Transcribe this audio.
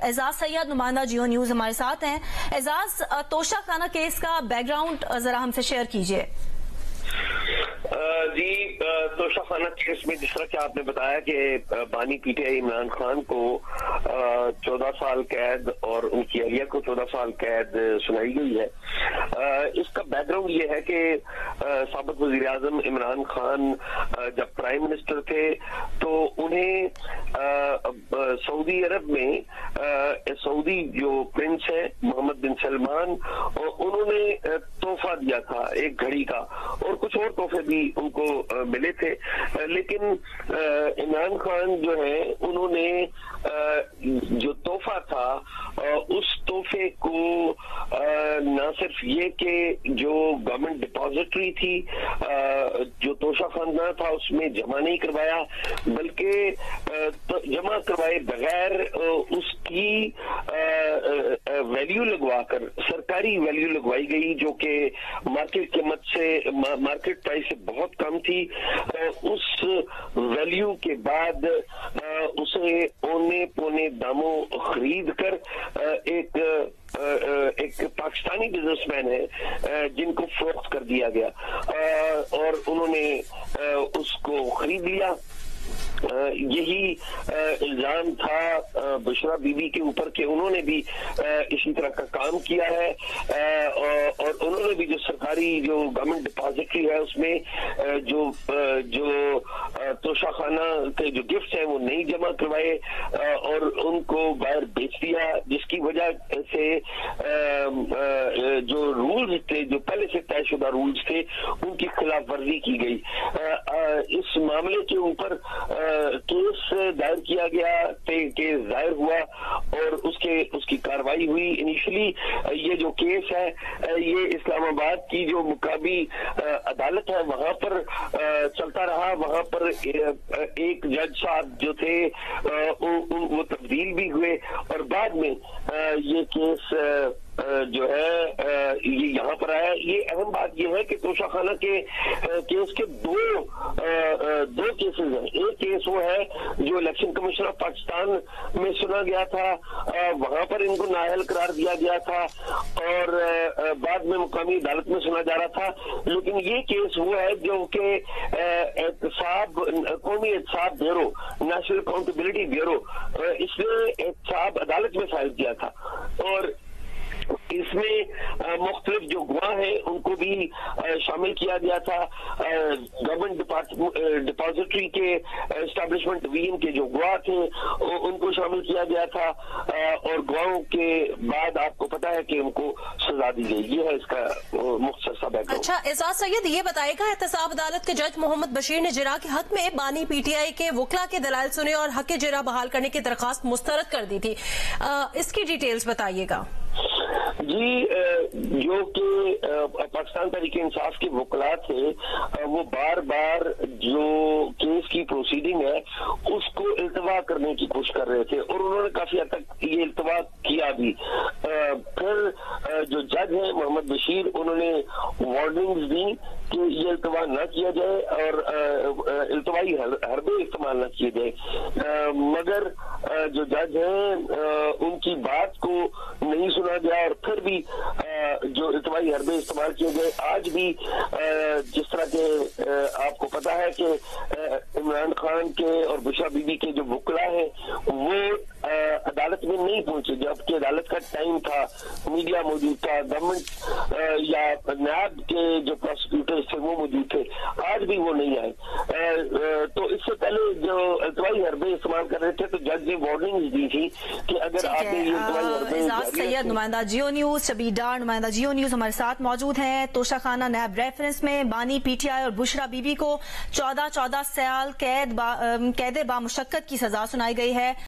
اعزاز سید نمائندہ جیو نیوز ہمارے ساتھ ہیں۔ اعزاز، توشہ خانہ کیس کا بیک گراؤنڈ ذرا ہم سے شیئر کیجئے۔ جی، توشہ خانہ کیس میں جس طرح کہ آپ نے بتایا کہ بانی P T I Imran Khan کو 14 سال قید اور ان کی اہلیہ کو 14 سال قید سنائی گئی ہے۔ اس کا بیک گراؤنڈ یہ ہے کہ سابق وزیر اعظم عمران خان جب پرائم منسٹر تھے تو انہیں سعودی عرب میں سعودی جو پرنس ہے محمد بن سلمان، انہوں نے تحفہ دیا تھا ایک گھڑی کا، اور کچھ اور تحفے بھی ان کو ملے تھے، لیکن عمران خان جو ہے انہوں نے جو تحفہ تھا اس تحفے کو نہ صرف یہ کہ جو گورنمنٹ ڈپازٹری تھی جو توشہ خانہ تھا اس میں جمع نہیں کروایا، بلکہ جمع کروائے بغیر اس کی ویلیو لگوا کر سرکاری ویلیو لگوائی گئی جو کہ مارکیٹ قیمت سے مارکیٹ پرائس سے بہت کم تھی۔ اس ویلیو کے بعد اسے اونے پونے داموں خرید کر ایک پاکستانی بزنس مین ہے جن کو فروخت کر دیا گیا، اور انہوں نے اس کو خرید لیا۔ یہی الزام تھا بشرا بی بی کے اوپر کہ انہوں نے بھی اسی طرح کا کام کیا ہے، اور انہوں نے بھی جو سرکاری جو گورنمنٹ ڈپازٹری ہے اس میں جو توشہ خانہ کے جو گفٹس ہیں وہ نہیں جمع کروائے اور ان کو باہر بیچ دیا، جس کی وجہ سے جو رولز تھے جو پہلے سے طے شدہ رولز تھے ان کی خلاف ورزی کی گئی۔ اس معاملے کے اوپر کیس دائر کیا گیا، کیس ظاہر ہوا اور اس کی کاروائی ہوئی۔ انیشلی یہ جو کیس ہے یہ اسلام آباد کی جو مقامی عدالت ہے وہاں پر چلتا رہا، وہاں پر ایک جج صاحب جو تھے وہ تبدیل بھی ہوئے، اور بعد میں یہ کیس جو ہے یہ یہاں پر آیا۔ یہ اہم بات یہ ہے کہ توشہ خانہ کے کیس کے دو کیسز ہیں۔ ایک کیس وہ ہے جو الیکشن کمیشن آف پاکستان میں سنا گیا تھا، وہاں پر ان کو نااہل قرار دیا گیا تھا اور بعد میں مقامی عدالت میں سنا جا رہا تھا، لیکن یہ کیس وہ ہے جو کہ قومی احتساب بیورو، نیشنل اکاؤنٹیبلٹی بیورو، اس نے احتساب عدالت میں فائل کیا تھا، اور اس میں مختلف جو گواہ ہیں ان کو بھی شامل کیا گیا تھا۔ گورنمنٹ ڈپازٹری کے اسٹیبلشمنٹ ڈویژن کے جو گواہ تھے ان کو شامل کیا گیا تھا، اور گواہوں کے بعد آپ کو پتا ہے کہ ان کو سزا دی گئی۔ یہ ہے اس کا مختصر سا بیک گراؤنڈ۔ اچھا اعزاز سید، یہ بتائے گا احتساب عدالت کے جج محمد بشیر نے جرا کے حق میں بانی پی ٹی آئی کے وکلا کے دلائل سنے اور حق جرا بحال کرنے کی درخواست مسترد کر دی تھی، اس کی ڈیٹیلز بتائیے گا۔ جی، جو کہ پاکستان تحریک انصاف کے وکلاء تھے وہ بار بار جو کیس کی پروسیڈنگ ہے اس کو التوا کرنے کی کوشش کر رہے تھے، اور انہوں نے کافی حد تک یہ التوا کیا بھی۔ پھر جو جج ہیں محمد بشیر انہوں نے وارننگز دی کہ یہ التوا نہ کیا جائے اور التوائی حربے استعمال نہ کیے جائے، مگر جو جج ہیں ان کی بات کو نہیں سنا گیا، اور پھر بھی جو التوائی حربے استعمال کیے گئے۔ آج بھی جس طرح کے آپ کو پتا ہے کہ عمران خان کے اور بشرا بی بی کے جو وکلاء ہیں وہ عدالت میں نہیں پہنچے، جبکہ عدالت کا ٹائم تھا، میڈیا موجود تھا، گورنمنٹ یا نیب کے جو پروسیکیوٹر تھے وہ موجود تھے، آج بھی وہ نہیں آئے۔ تو اس سے پہلے جو التوائی حربے استعمال کر رہے تھے تو جج نے وارننگز دی تھی کہ اگر آپ نے یہ التوائی حربے اعزاز سید نمائندہ جیو نیوز، شبیر ڈار نمائندہ جیو نیوز ہمارے ساتھ موجود ہیں۔ توشہ خانہ نیب ریفرنس میں بانی پی ٹی آئی اور بشرا بی بی کو 14 سال قید بامشقت کی سزا سنائی گئی ہے۔